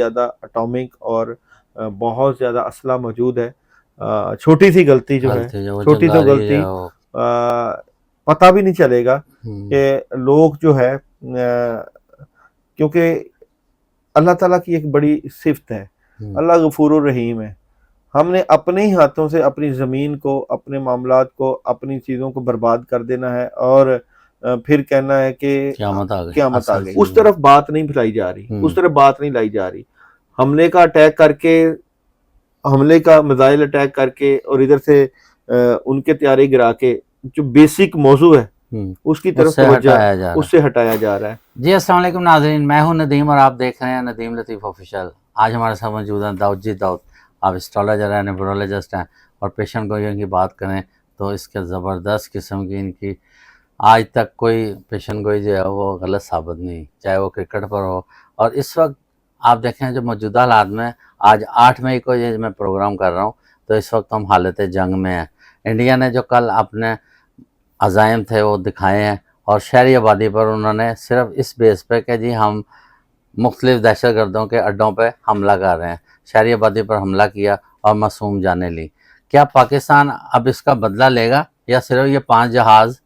زیادہ اٹامک اور بہت زیادہ اسلحہ موجود ہے. چھوٹی سی غلطی جو ہے، چھوٹی سی غلطی پتہ بھی نہیں چلے گا کہ لوگ جو ہے، کیونکہ اللہ تعالیٰ کی ایک بڑی صفت ہے، اللہ غفور الرحیم ہے. ہم نے اپنے ہی ہاتھوں سے اپنی زمین کو، اپنے معاملات کو، اپنی چیزوں کو برباد کر دینا ہے اور پھر کہنا ہے کہ قیامت آ گئی. اس طرف بات نہیں پھیلائی جا رہی، اس طرف بات نہیں لائی جا رہی. حملے کا اٹیک کر کے، حملے کا میزائل اٹیک کر کے اور ادھر سے ان کے طیارے گرا کے جو بیسک موضوع ہے اس کی طرف توجہ اس سے ہٹایا جا رہا ہے. جی السلام علیکم ناظرین، میں ہوں ندیم اور آپ دیکھ رہے ہیں ندیم لطیف آفیشیل. آج ہمارے ساتھ موجود ہیں داؤد جی داؤد. آپ اسٹرالوجر ہیں، نیورولوجسٹ ہیں اور پیشن گوئیوں کی بات کریں تو اس کے زبردست قسم کی ان کی آج تک کوئی پیشن گوئی جو ہے وہ غلط ثابت نہیں، چاہے وہ کرکٹ پر ہو. اور اس وقت آپ دیکھیں جو موجودہ حالات میں، آج 8 مئی کو یہ میں پروگرام کر رہا ہوں تو اس وقت ہم حالت جنگ میں ہیں. انڈیا نے جو کل اپنے عزائم تھے وہ دکھائے ہیں اور شہری آبادی پر انہوں نے صرف اس بیس پہ کہ جی ہم مختلف دہشت گردوں کے اڈوں پہ حملہ کر رہے ہیں، شہری آبادی پر حملہ کیا اور معصوم جانیں لی. کیا پاکستان اب اس کا بدلہ لے گا یا صرف یہ 5 جہاز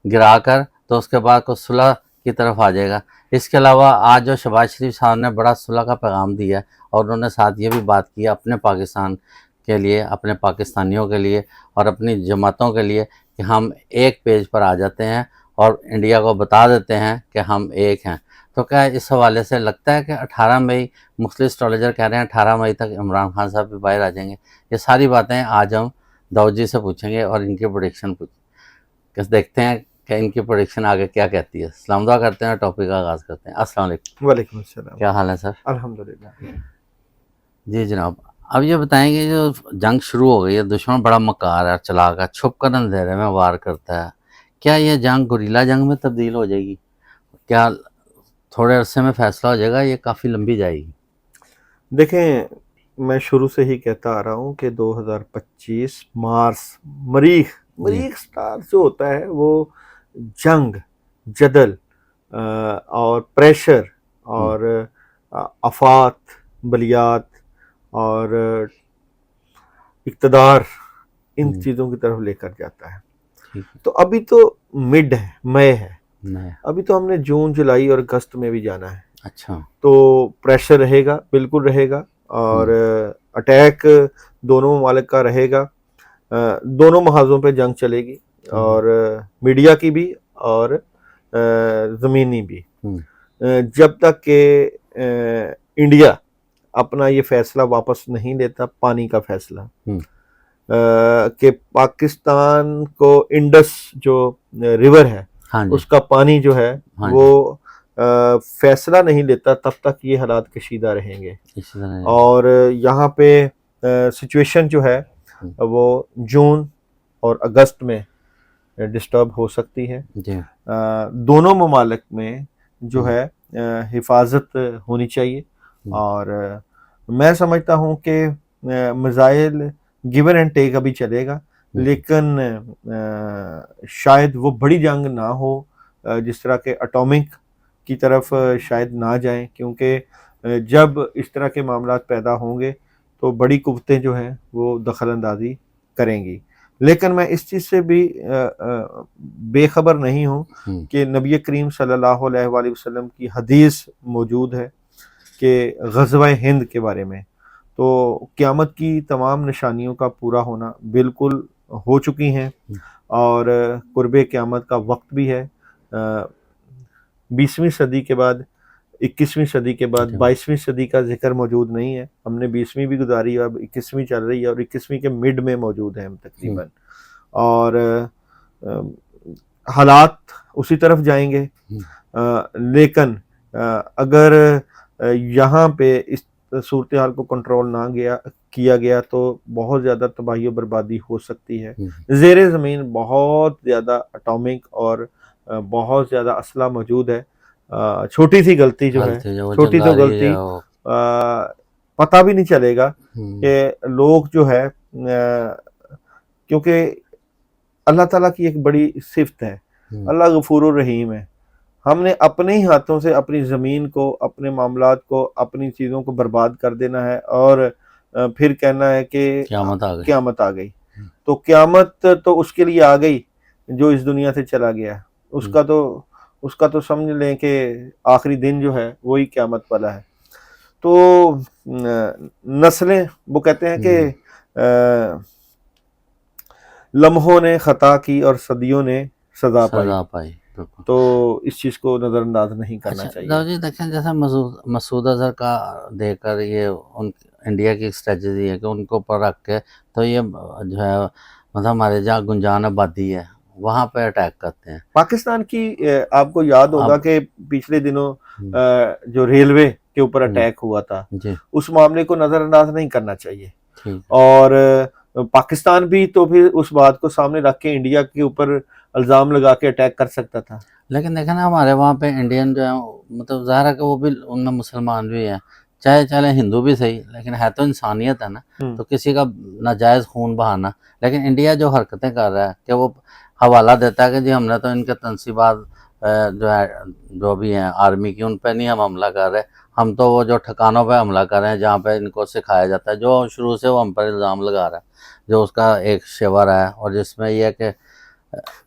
گرا کر تو اس کے بعد کوئی صلح کی طرف آ جائے گا؟ اس کے علاوہ آج جو شہباز شریف صاحب نے بڑا صلح کا پیغام دیا اور انہوں نے ساتھ یہ بھی بات کی اپنے پاکستان کے لیے، اپنے پاکستانیوں کے لیے اور اپنی جماعتوں کے لیے کہ ہم ایک پیج پر آ جاتے ہیں اور انڈیا کو بتا دیتے ہیں کہ ہم ایک ہیں. تو کیا اس حوالے سے لگتا ہے کہ 18 مئی مختلف اسٹرالوجر کہہ رہے ہیں 18 مئی تک عمران خان صاحب بھی باہر آ جائیں گے؟ یہ ساری باتیں آج ہم داؤد جی سے پوچھیں گے اور ان کی پروڈکشن دیکھتے ہیں کہ ان کی پروڈکشن آگے کیا کہتی ہے. السلام دعا کرتے ہیں اور ٹاپک کا آغاز کرتے ہیں. السلام علیکم. وعلیکم السلام. کیا حال ہے سر؟ الحمدللہ. جی جناب، اب یہ بتائیں کہ جو جنگ شروع ہو گئی ہے، دشمن بڑا مکار ہے، چلاک ہے، چھپ کر اندھیرے میں وار کرتا ہے. کیا یہ جنگ گوریلا جنگ میں تبدیل ہو جائے گی؟ کیا تھوڑے عرصے میں فیصلہ ہو جائے گا؟ یہ کافی لمبی جائے گی. دیکھیں، میں شروع سے ہی کہتا آ رہا ہوں کہ 2025 مریخ سٹار جو ہوتا ہے وہ جنگ، جدل اور پریشر اور آفات، بلیات اور اقتدار، ان چیزوں کی طرف لے کر جاتا ہے. تو ابھی تو مڈ ہے، مئی ہے، ابھی تو ہم نے جون، جولائی اور اگست میں بھی جانا ہے. اچھا، تو پریشر رہے گا، بالکل رہے گا، اور اٹیک دونوں ممالک کا رہے گا. دونوں محاذوں پہ جنگ چلے گی، اور میڈیا کی بھی اور زمینی بھی، جب تک کہ انڈیا اپنا یہ فیصلہ واپس نہیں لیتا، پانی کا فیصلہ کہ پاکستان کو انڈس جو ریور ہے اس کا پانی جو ہے وہ فیصلہ نہیں لیتا، تب تک یہ حالات کشیدہ رہیں گے. اور یہاں پہ سچویشن جو ہے وہ جون اور اگست میں ڈسٹرب ہو سکتی ہے. دونوں ممالک میں جو ہے حفاظت ہونی چاہیے، اور میں سمجھتا ہوں کہ میزائل گیون اینڈ ٹیک ابھی چلے گا، لیکن شاید وہ بڑی جنگ نہ ہو، جس طرح کہ اٹامک کی طرف شاید نہ جائیں، کیونکہ جب اس طرح کے معاملات پیدا ہوں گے تو بڑی قوتیں جو ہیں وہ دخل اندازی کریں گی. لیکن میں اس چیز سے بھی بے خبر نہیں ہوں کہ نبی کریم صلی اللہ علیہ وآلہ وسلم کی حدیث موجود ہے کہ غزوہ ہند کے بارے میں، تو قیامت کی تمام نشانیوں کا پورا ہونا بالکل ہو چکی ہیں، اور قرب قیامت کا وقت بھی ہے. 20ویں صدی کے بعد، 21ویں صدی کے بعد 22ویں صدی کا ذکر موجود نہیں ہے. ہم نے 20ویں بھی گزاری، اب 21ویں چل رہی ہے اور 21ویں کے مڈ میں موجود ہیں ہم تقریباً، اور حالات اسی طرف جائیں گے. لیکن اگر یہاں پہ اس صورتحال کو کنٹرول نہ کیا گیا تو بہت زیادہ تباہی و بربادی ہو سکتی ہے. زیر زمین بہت زیادہ اٹامک اور بہت زیادہ اسلحہ موجود ہے. چھوٹی سی غلطی جو ہے، چھوٹی سی غلطی پتہ بھی نہیں چلے گا کہ لوگ جو ہے، کیونکہ اللہ تعالیٰ کی ایک بڑی صفت ہے، اللہ غفور الرحیم ہے. ہم نے اپنے ہی ہاتھوں سے اپنی زمین کو, اپنے معاملات کو, اپنی چیزوں کو برباد کر دینا ہے اور پھر کہنا ہے کہ قیامت آ گئی. تو قیامت تو اس کے لیے آ گئی جو اس دنیا سے چلا گیا. اس کا تو سمجھ لیں کہ آخری دن جو ہے وہی قیامت والا ہے. تو نسلیں, وہ کہتے ہیں کہ لمحوں نے خطا کی اور صدیوں نے سزا پائی. تو اس چیز کو نظر انداز نہیں کرنا چاہیے. جی دیکھیں جیسے مسعود اظہر کا دیکھ کر یہ انڈیا کی اسٹریٹجی ہے کہ ان کو اوپر رکھ کے تو یہ جو ہے مطلب ہمارے جہاں گنجان آبادی ہے وہاں پہ اٹیک کرتے ہیں. پاکستان کی آپ کو یاد ہوگا کہ پچھلے دنوں جو ریلوے کے اوپر اٹیک ہوا تھا, اس معاملے کو نظر انداز نہیں کرنا چاہیے. اور پاکستان بھی تو پھر اس بات کو سامنے رکھ کے انڈیا کے اوپر الزام لگا کے اٹیک کر سکتا تھا. لیکن دیکھیں نا ہمارے وہاں پہ انڈین جو ہے مطلب ظاہر ہے کہ وہ بھی ان میں مسلمان بھی ہیں, چلے ہندو بھی صحیح, لیکن ہے تو انسانیت ہے نا, تو کسی کا ناجائز خون بہانا. لیکن انڈیا جو حرکتیں کر رہا ہے کہ وہ حوالہ دیتا ہے کہ جی ہم نے تو ان کے تنصیبات جو ہے جو بھی ہیں آرمی کی ان پہ نہیں ہم حملہ کر رہے, ہم تو وہ جو ٹھکانوں پہ حملہ کر رہے ہیں جہاں پہ ان کو سکھایا جاتا ہے, جو شروع سے وہ ہم پر الزام لگا رہا ہے, جو اس کا ایک شیور ہے. اور جس میں یہ ہے کہ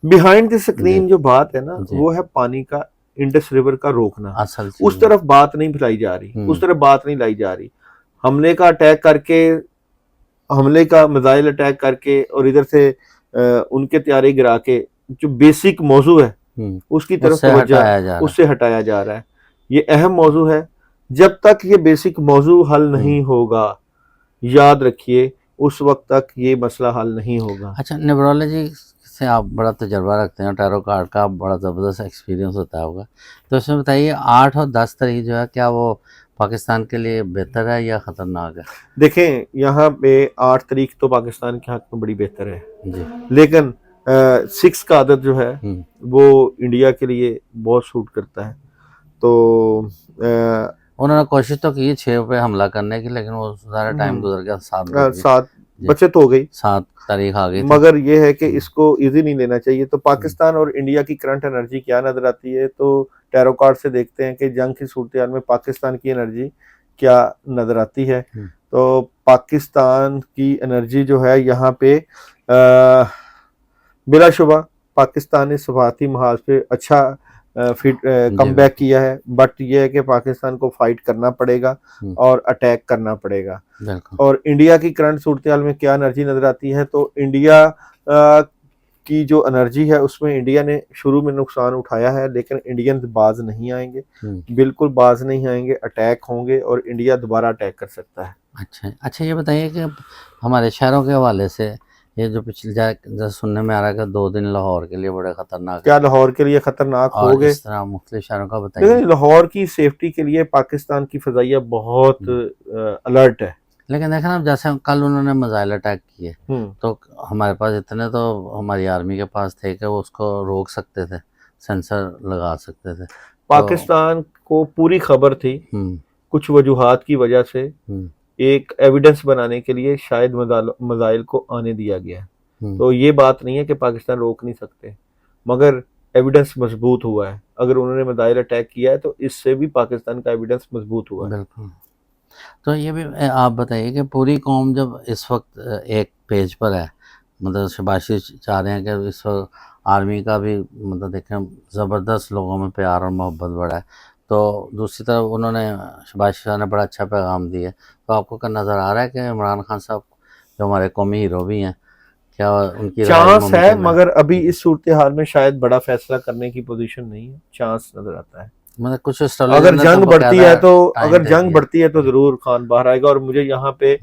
بیہائنڈ دی سکرین جو بات ہے نا وہ ہے پانی کا, انڈس ریور کا روکنا. اس طرف بات نہیں پھیلائی جا رہی, اس طرف بات نہیں لائی جا رہی. حملے کا اٹیک کر کے, حملے کا میزائل اٹیک کر کے اور ادھر سے ان کے طیارے گرا کے جو بیسک موضوع ہے اس کی طرف توجہ اس سے ہٹایا جا رہا ہے. یہ اہم موضوع ہے. جب تک یہ بیسک موضوع حل نہیں ہوگا, یاد رکھیے اس وقت تک یہ مسئلہ حل نہیں ہوگا. اچھا, نیورولوجی سے آپ بڑا تجربہ رکھتے ہیں, ٹیرو کارڈ کا بڑا زبردست ایکسپیرینس ہوتا ہوگا, تو اس میں بتائیے 8 اور 10 تاریخ جو ہے کیا وہ پاکستان کے لیے بہتر ہے یا خطرناک ہے؟ دیکھیں یہاں پہ 8 تاریخ تو پاکستان کے حق میں بڑی بہتر ہے, لیکن 6 کا عدد جو ہے وہ انڈیا کے لیے بہت سوٹ کرتا ہے. تو انہوں نے کوشش تو کی 6 پہ حملہ کرنے کی, لیکن وہ سارا ٹائم گزر گیا, 7 بچت ہو گئی, 7 تاریخ آ گئی. مگر یہ ہے کہ اس کو ایزی نہیں لینا چاہیے. تو پاکستان اور انڈیا کی کرنٹ انرجی کیا نظر آتی ہے, تو ٹیرو کارڈ سے دیکھتے ہیں کہ جنگ کی صورتحال میں پاکستان کی انرجی کیا نظر آتی ہے. تو پاکستان کی انرجی جو ہے یہاں پہ بلا شبہ پاکستان نے صفاتی محاذ پہ اچھا کم بیک کیا ہے, بٹ یہ ہے کہ پاکستان کو فائٹ کرنا پڑے گا اور اٹیک کرنا پڑے گا. اور انڈیا کی کرنٹ صورتحال میں کیا انرجی نظر آتی ہے, تو انڈیا کی جو انرجی ہے اس میں انڈیا نے شروع میں نقصان اٹھایا ہے, لیکن انڈینز باز نہیں آئیں گے, بالکل باز نہیں آئیں گے, اٹیک ہوں گے اور انڈیا دوبارہ اٹیک کر سکتا ہے. اچھا یہ بتائیے کہ ہمارے شہروں کے حوالے سے یہ جو پچھلے جیسے سننے میں آ رہا ہے کہ 2 دن لاہور کے لیے بڑے خطرناک, کیا لاہور کے لیے خطرناک ہو گئے؟ اس طرح مختلف شہروں کا بتائیے. لاہور کی سیفٹی کے لیے پاکستان کی فضائیہ بہت الرٹ ہے. لیکن دیکھیں نا جیسے کل انہوں نے میزائل اٹیک کیے تو ہمارے پاس اتنے تو ہماری آرمی کے پاس تھے کہ وہ اس کو روک سکتے تھے, سینسر لگا سکتے تھے. پاکستان کو پوری خبر تھی, کچھ وجوہات کی وجہ سے ایک ایویڈنس بنانے کے لیے شاید میزائل کو آنے دیا گیا. تو یہ بات نہیں ہے کہ پاکستان روک نہیں سکتے, مگر ایویڈنس مضبوط ہوا ہے. اگر انہوں نے میزائل اٹیک کیا ہے تو اس سے بھی پاکستان کا ایویڈنس مضبوط ہوا ہے. بالکل. تو یہ بھی آپ بتائیے کہ پوری قوم جب اس وقت ایک پیج پر ہے, مطلب شباشی چاہ رہے ہیں کہ اس وقت آرمی کا بھی مطلب دیکھیں زبردست لوگوں میں پیار اور محبت بڑھا ہے, تو دوسری طرف انہوں نے شباشی صاحب نے بڑا اچھا پیغام دیا. تو آپ کو کیا نظر آ رہا ہے کہ عمران خان صاحب جو ہمارے قومی ہیرو بھی ہیں, کیا ان کی چانس ہے, مگر ابھی اس صورتحال میں شاید بڑا فیصلہ کرنے کی پوزیشن نہیں ہے. چانس نظر آتا ہے, مطلب کچھ اگر جنگ بڑھتی ہے تو ضرور خان باہر آئے گا. اور مجھے یہاں پہ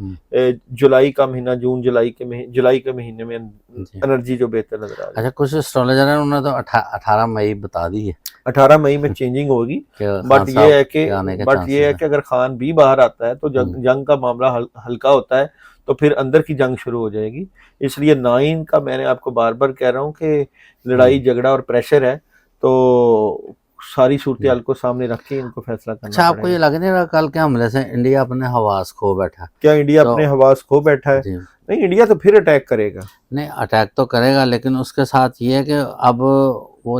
جولائی کا مہینہ, جولائی کے مہینے میں انرجی جو بہتر نظر آ رہی ہے. اچھا, کچھ اسٹرالوجر ہیں انہوں نے تو 18 مئی بتا دی ہے, 18 مئی میں چینجنگ ہوگی. بٹ یہ ہے کہ اگر خان بھی باہر آتا ہے تو جنگ کا معاملہ ہلکا ہوتا ہے, تو پھر اندر کی جنگ شروع ہو جائے گی. اس لیے 9 کا میں نے آپ کو بار بار کہہ رہا ہوں کہ لڑائی جھگڑا اور پریشر ہے, تو ساری صورتحال کو سامنے رکھ کے ان کو فیصلہ کرنا. اچھا, آپ کو یہ لگ نہیں رہا کل کے حملے سے انڈیا اپنے حواس کھو بیٹھا؟ کیا انڈیا اپنے حواس کھو بیٹھا ہے؟ نہیں, انڈیا تو پھر اٹیک کرے گا. نہیں, اٹیک تو کرے گا, لیکن اس کے ساتھ یہ ہے کہ اب وہ